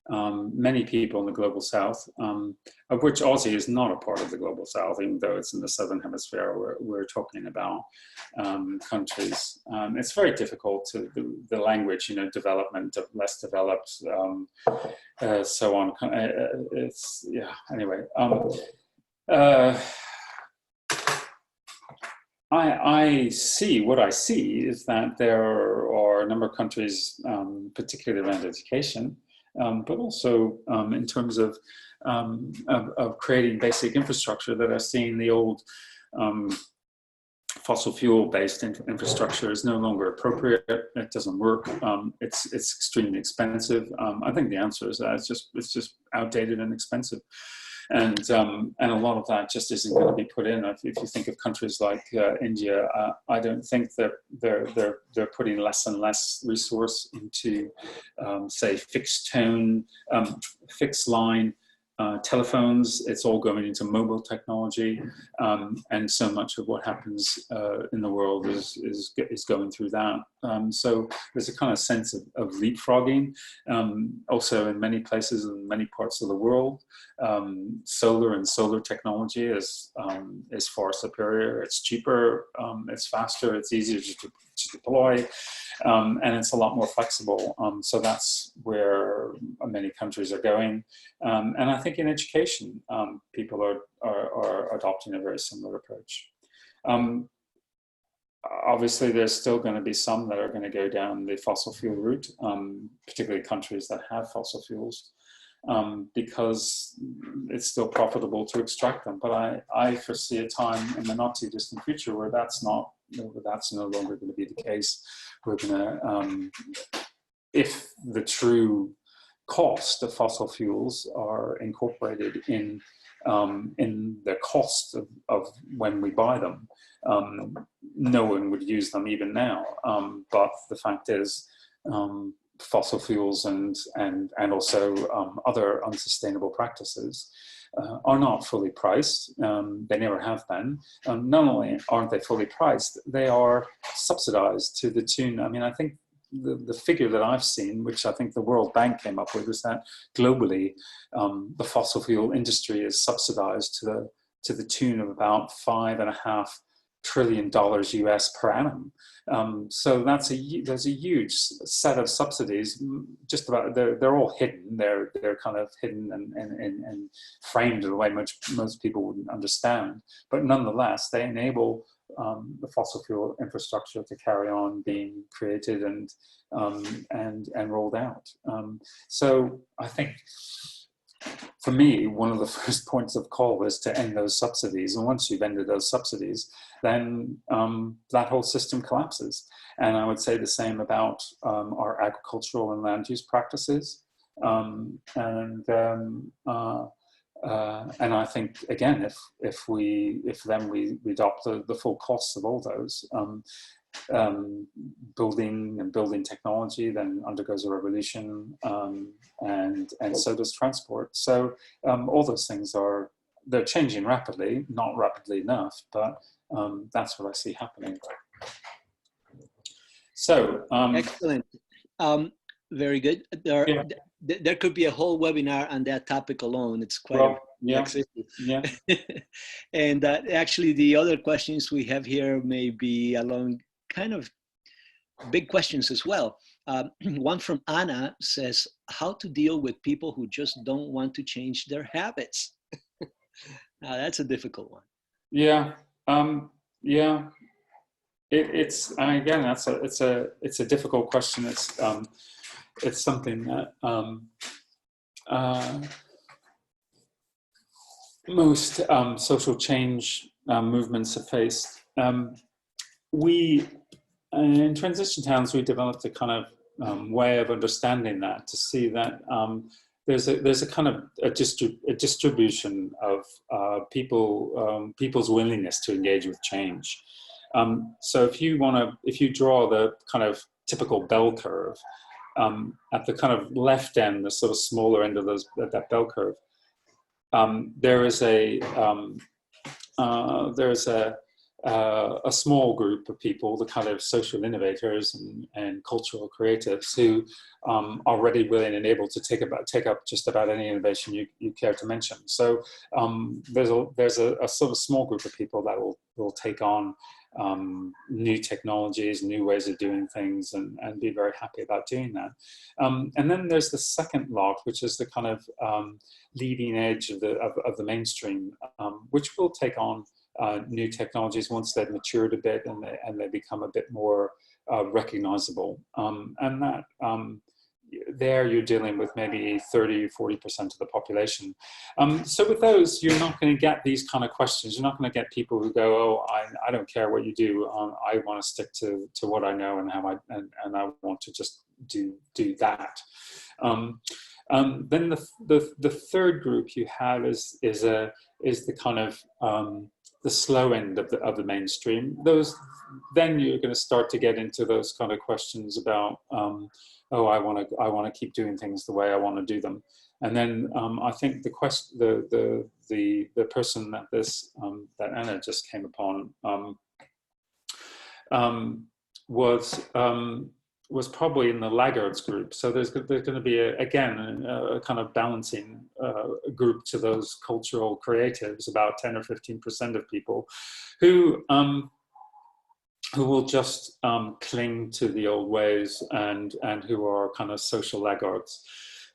many people in the global south, of which Aussie is not a part of the global south, even though it's in the southern hemisphere. We're talking about countries. It's very difficult to the language, development, less developed, so on. It's anyway. I see, what I see is that there are a number of countries, particularly around education, but also in terms of creating basic infrastructure, that are seeing the old fossil fuel-based infrastructure is no longer appropriate. It doesn't work. It's extremely expensive. I think the answer is that it's just outdated and expensive. And a lot of that just isn't going to be put in. If you think of countries like India, I don't think that they're putting less and less resource into, say, fixed tone, fixed line telephones. It's all going into mobile technology, and so much of what happens in the world is going through that. So there's a kind of sense of leapfrogging. Also, in many places in many parts of the world, solar technology is far superior. It's cheaper, it's faster, it's easier to deploy, and it's a lot more flexible. So that's where many countries are going. And I think in education, people are adopting a very similar approach. Obviously, there's still going to be some that are going to go down the fossil fuel route, particularly countries that have fossil fuels, because it's still profitable to extract them. But I foresee a time in the not too distant future where that's no longer going to be the case. We're going to, if the true cost of fossil fuels are incorporated in the cost of when we buy them, no one would use them even now. But the fact is, fossil fuels and also other unsustainable practices are not fully priced. They never have been. Not only aren't they fully priced, they are subsidized to the tune. I mean, I think the figure that I've seen, which I think the World Bank came up with, is that globally, the fossil fuel industry is subsidized to the tune of about $5.5 trillion US per annum. So there's a huge set of subsidies. Just about they're all hidden. They're kind of hidden and framed in a way most people wouldn't understand. But nonetheless, they enable the fossil fuel infrastructure to carry on being created and rolled out. So I think, for me, one of the first points of call is to end those subsidies. And once you've ended those subsidies, then that whole system collapses. And I would say the same about our agricultural and land use practices. And I think, again, if we adopt the full costs of all those, building technology then undergoes a revolution, and so does transport. So all those things they're changing rapidly, not rapidly enough, but that's what I see happening. So excellent. Very good. There could be a whole webinar on that topic alone. It's quite yeah. And actually, the other questions we have here may be along kind of big questions as well. One from Anna says, how to deal with people who just don't want to change their habits? Now, that's a difficult one. Yeah. It's again, it's a difficult question. it's something that most social change movements have faced. We, in transition towns, we developed a kind of way of understanding that, to see that there's a kind of a distribution of people's willingness to engage with change. So if you draw the kind of typical bell curve, at the kind of left end, the sort of smaller end of that bell curve, there's a small group of people, the kind of social innovators and cultural creatives, who are ready, willing, and able to take up just about any innovation you care to mention. So there's a sort of small group of people that will take on new technologies, new ways of doing things, and be very happy about doing that. And then there's the second lot, which is the kind of leading edge of the mainstream, which will take on new technologies once they've matured a bit and they become a bit more recognizable. And that there you're dealing with maybe 30, 40% of the population. So with those, you're not going to get these kind of questions. You're not going to get people who go, oh, I don't care what you do. I want to stick to what I know and how and I want to just do that. Then the third group you have is the kind of the slow end of the mainstream. Then you're going to start to get into those kind of questions about, oh, I want to keep doing things the way I want to do them. And then I think the person that that Anna just came upon was probably in the laggards group. So there's going to be again a kind of balancing group to those cultural creatives, about 10 or 15% of people who will just cling to the old ways and who are kind of social laggards.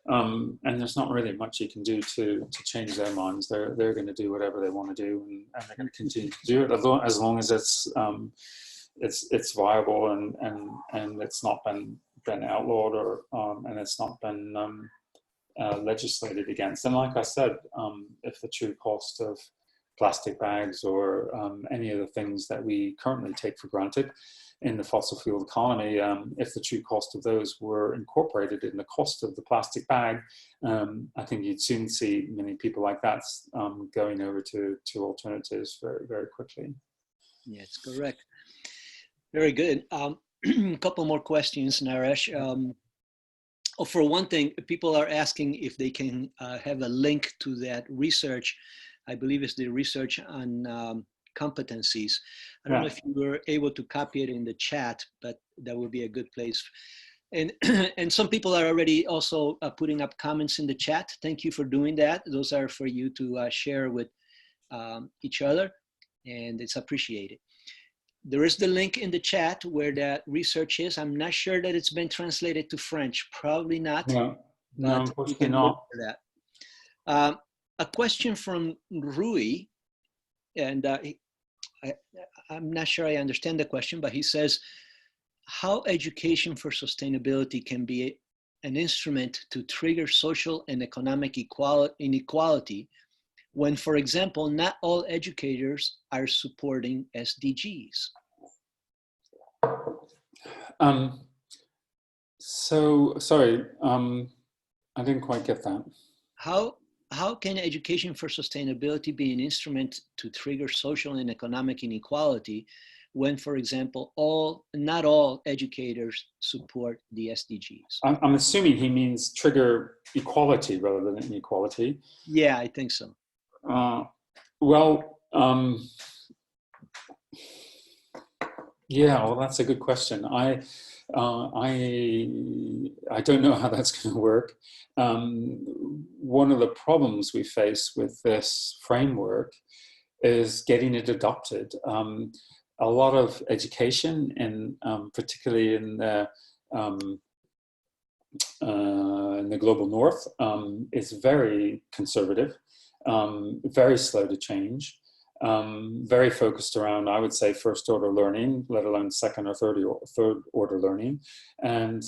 And there's not really much you can do to change their minds. They're going to do whatever they want to do, and they're going to continue to do it as long as it's viable and it's not been outlawed or and it's not been legislated against. And like I said, if the true cost of plastic bags or any of the things that we currently take for granted in the fossil fuel economy, if the true cost of those were incorporated in the cost of the plastic bag, I think you'd soon see many people like that going over to alternatives very, very quickly. Yeah, it's correct. Very good. A couple more questions, Naresh. For one thing, people are asking if they can have a link to that research. I believe it's the research on competencies. I don't know if you were able to copy it in the chat, but that would be a good place. And and some people are already also putting up comments in the chat. Thank you for doing that. Those are for you to share with each other, and it's appreciated. There is the link in the chat where that research is. I'm not sure that it's been translated to French. Probably not. No, but you can look for that. A question from Rui, and I'm not sure I understand the question, but he says, how education for sustainability can be an instrument to trigger social and economic inequality when, for example, not all educators are supporting SDGs? So, sorry, I didn't quite get that. How can education for sustainability be an instrument to trigger social and economic inequality when, for example, not all educators support the SDGs? I'm assuming he means trigger equality rather than inequality. Yeah, I think so. Yeah, well, that's a good question. I don't know how that's going to work. One of the problems we face with this framework is getting it adopted. A lot of education, and particularly in the global north, is very conservative, very slow to change. very focused around, I would say, first order learning, let alone second or third order learning, and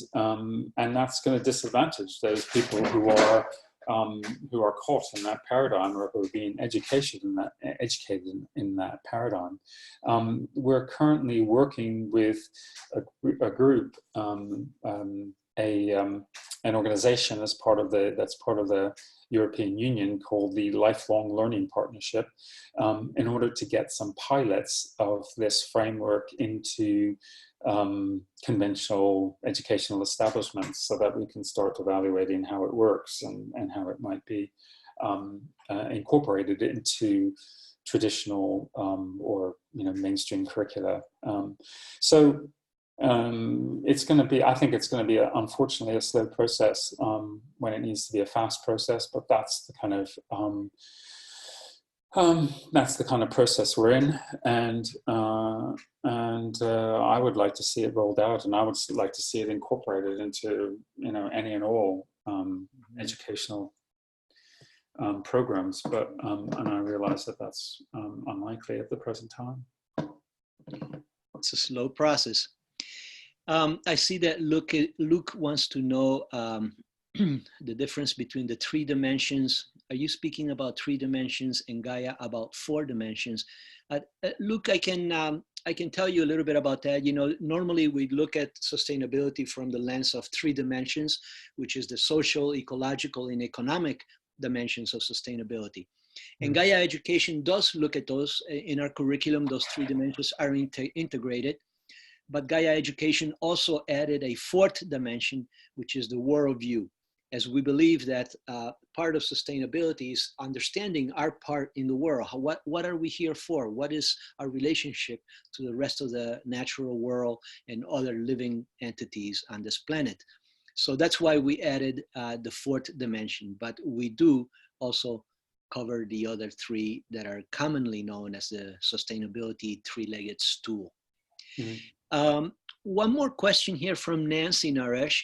that's going to disadvantage those people who are caught in that paradigm, or who are being educated in that paradigm. We're currently working with a group, an organization that's part of the European Union, called the Lifelong Learning Partnership, in order to get some pilots of this framework into conventional educational establishments, so that we can start evaluating how it works and how it might be incorporated into traditional or mainstream curricula. It's going to be, I think it's going to be, unfortunately, a slow process when it needs to be a fast process. But that's the kind of process we're in, and I would like to see it rolled out, and I would like to see it incorporated into any and all educational programs. But and I realize that that's unlikely at the present time. It's a slow process. I see that Luke wants to know the difference between the 3 dimensions. Are you speaking about 3 dimensions and Gaia about 4 dimensions? Luke, I can tell you a little bit about that. Normally we look at sustainability from the lens of 3 dimensions, which is the social, ecological, and economic dimensions of sustainability. And Gaia Education does look at those. In our curriculum, those 3 dimensions are integrated. But Gaia Education also added a 4th dimension, which is the worldview, as we believe that part of sustainability is understanding our part in the world. What are we here for? What is our relationship to the rest of the natural world and other living entities on this planet? So that's why we added the 4th dimension, but we do also cover the other 3 that are commonly known as the sustainability 3-legged stool. One more question here from Nancy Naresh.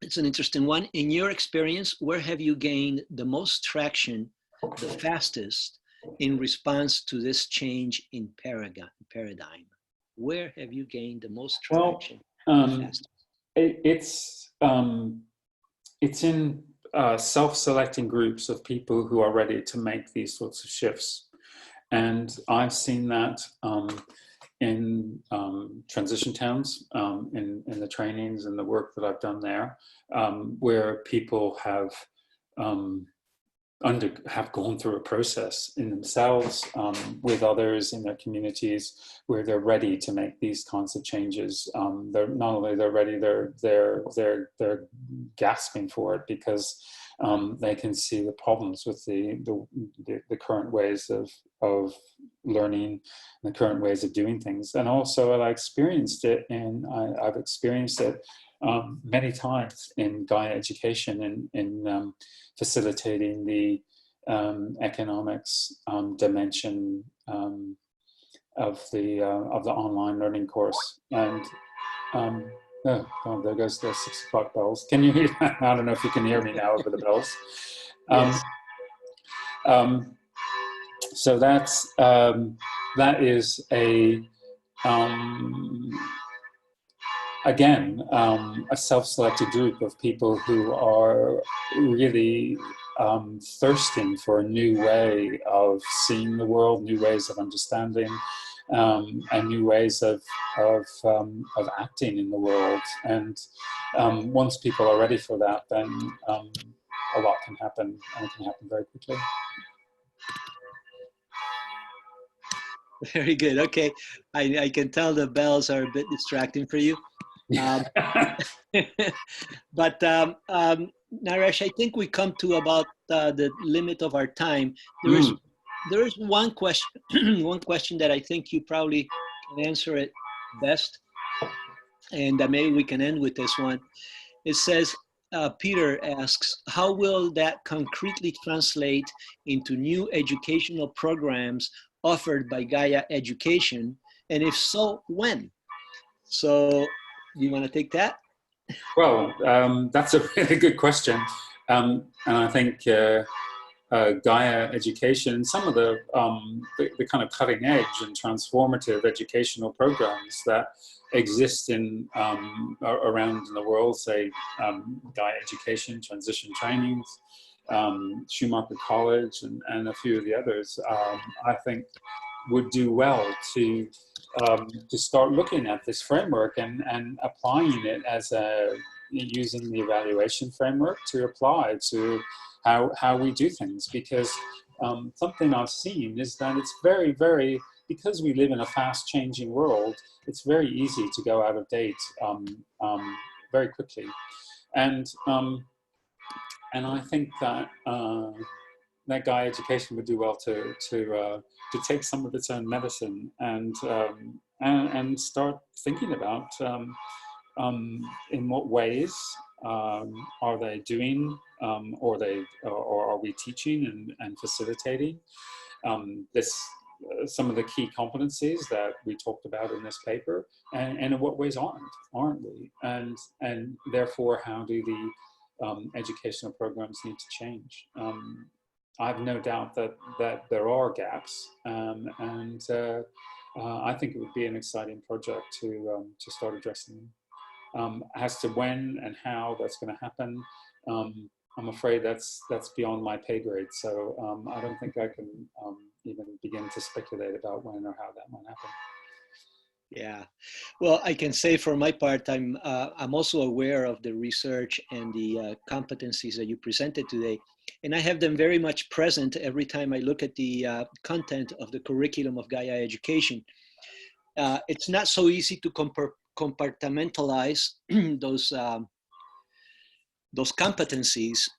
It's an interesting one. In your experience, where have you gained the most traction, the fastest, in response to this change in paradigm? Where have you gained the most traction? It's in self-selecting groups of people who are ready to make these sorts of shifts. And I've seen that in transition towns, in the trainings and the work that I've done there, where people have gone through a process in themselves, with others in their communities, where they're ready to make these kinds of changes. They're not only ready, they're gasping for it, because they can see the problems with the current ways of learning, and the current ways of doing things. And also I experienced it, and I've experienced it many times in Gaia Education, in facilitating the economics dimension of the online learning course. And oh, there goes the 6 o'clock bells. Can you hear that? I don't know if you can hear me now over the bells. Yes. So that is again, a self-selected group of people who are really thirsting for a new way of seeing the world, new ways of understanding, and new ways of acting in the world. And once people are ready for that, then a lot can happen, and it can happen very quickly. Very good. Okay, I can tell the bells are a bit distracting for you. But Naresh, I think we come to about the limit of our time. There is one question, one question that I think you probably can answer it best, and maybe we can end with this one. It says, Peter asks, how will that concretely translate into new educational programs offered by Gaia Education? And if so, when? So, do you want to take that? Well, that's a really good question. And I think Gaia education, some of the kind of cutting edge and transformative educational programs that exist in around in the world, say Gaia education, transition trainings, Schumacher College, and a few of the others, I think would do well to start looking at this framework and applying it as using the evaluation framework to apply to how we do things. Because something I've seen is that it's very, because we live in a fast changing world, it's very easy to go out of date very quickly. And I think that that Gaia education would do well to take some of its own medicine and start thinking about in what ways are they doing, or are we teaching and facilitating some of the key competencies that we talked about in this paper, and in what ways aren't we, and therefore how do the educational programs need to change. I have no doubt that there are gaps, and I think it would be an exciting project to start addressing them. As to when and how that's going to happen, I'm afraid that's beyond my pay grade. So I don't think I can even begin to speculate about when or how that might happen. Yeah, well, I can say for my part, I'm also aware of the research and the competencies that you presented today, and I have them very much present every time I look at the content of the curriculum of Gaia Education. It's not so easy to compartmentalize those competencies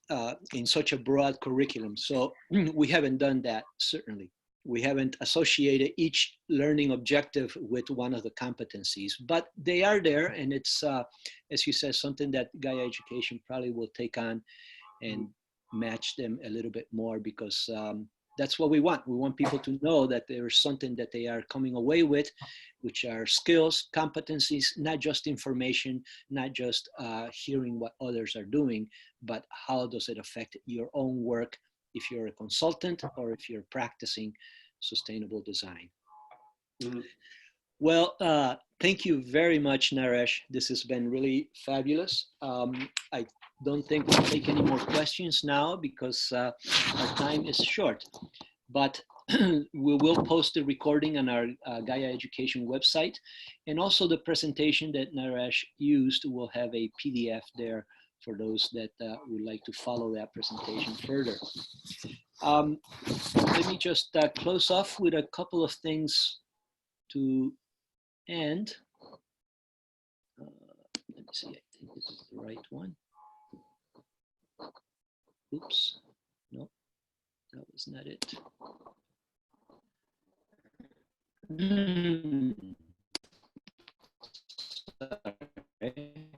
in such a broad curriculum. So we haven't done that, certainly. We haven't associated each learning objective with one of the competencies, but they are there, and it's, as you said, something that Gaia Education probably will take on and match them a little bit more, because that's what we want. We want people to know that there is something that they are coming away with, which are skills, competencies, not just information, not just hearing what others are doing, but how does it affect your own work if you're a consultant or if you're practicing sustainable design. Mm-hmm. Well, thank you very much, Naresh. This has been really fabulous. I don't think we'll take any more questions now because our time is short, but we will post the recording on our Gaia Education website, and also the presentation that Naresh used will have a PDF there for those that would like to follow that presentation further. Let me just close off with a couple of things to end. Let me see, I think this is the right one. Oops, no, that was not it. Sorry.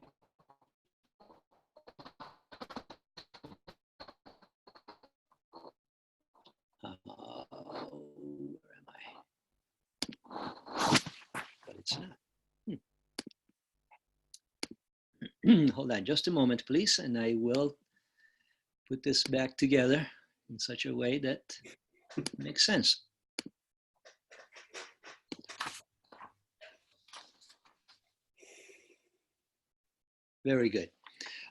Where am I? But it's not. Hold on just a moment, please, and I will put this back together in such a way that makes sense. Very good.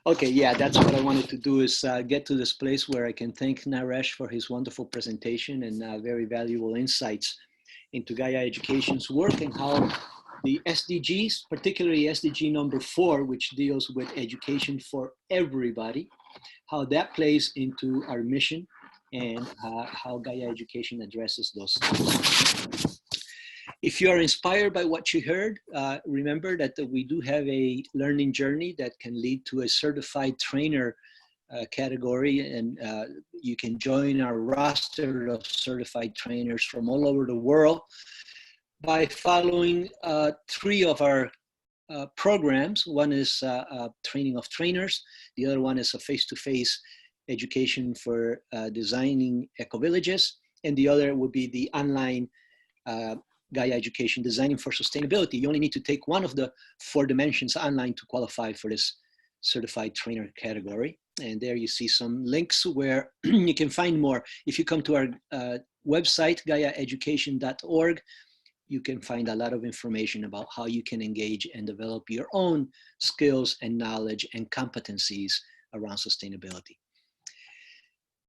Okay, yeah, that's what I wanted to do, is get to this place where I can thank Naresh for his wonderful presentation and very valuable insights into Gaia Education's work and how the SDGs, particularly SDG number 4, which deals with education for everybody, how that plays into our mission and how Gaia Education addresses those things. If you are inspired by what you heard, remember that we do have a learning journey that can lead to a certified trainer category, and you can join our roster of certified trainers from all over the world by following 3 of our programs. One is training of trainers. The other one is a face-to-face education for designing eco-villages. And the other would be the online Gaia Education, Designing for Sustainability. You only need to take one of the 4 dimensions online to qualify for this certified trainer category. And there you see some links where you can find more. If you come to our website, gaiaeducation.org, you can find a lot of information about how you can engage and develop your own skills and knowledge and competencies around sustainability.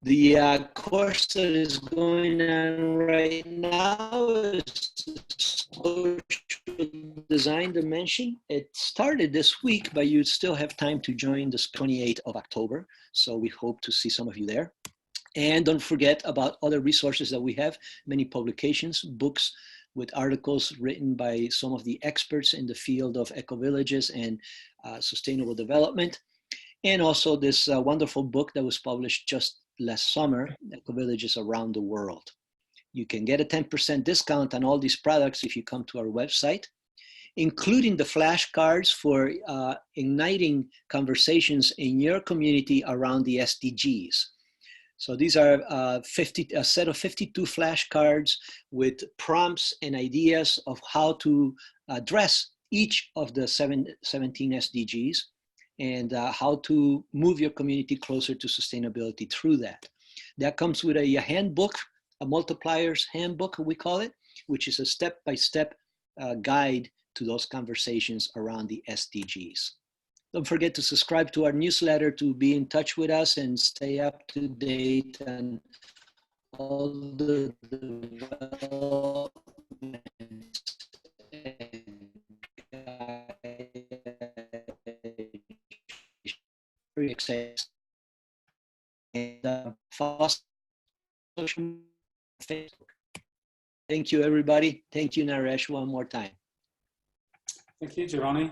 The course that is going on right now is social design dimension. It started this week, but you still have time to join the 28th of October. So we hope to see some of you there. And don't forget about other resources that we have, many publications, books with articles written by some of the experts in the field of eco-villages and sustainable development. And also this wonderful book that was published just last summer, Eco-Villages Around the World. You can get a 10% discount on all these products if you come to our website, including the flashcards for igniting conversations in your community around the SDGs. So these are a set of 52 flashcards with prompts and ideas of how to address each of the 17 SDGs and how to move your community closer to sustainability through that. That comes with a handbook, a multipliers handbook, we call it, which is a step-by-step guide to those conversations around the SDGs. Don't forget to subscribe to our newsletter to be in touch with us and stay up to date on all the developments very excited. And social Facebook. Thank you, everybody. Thank you, Naresh, one more time. Thank you, Giovanni.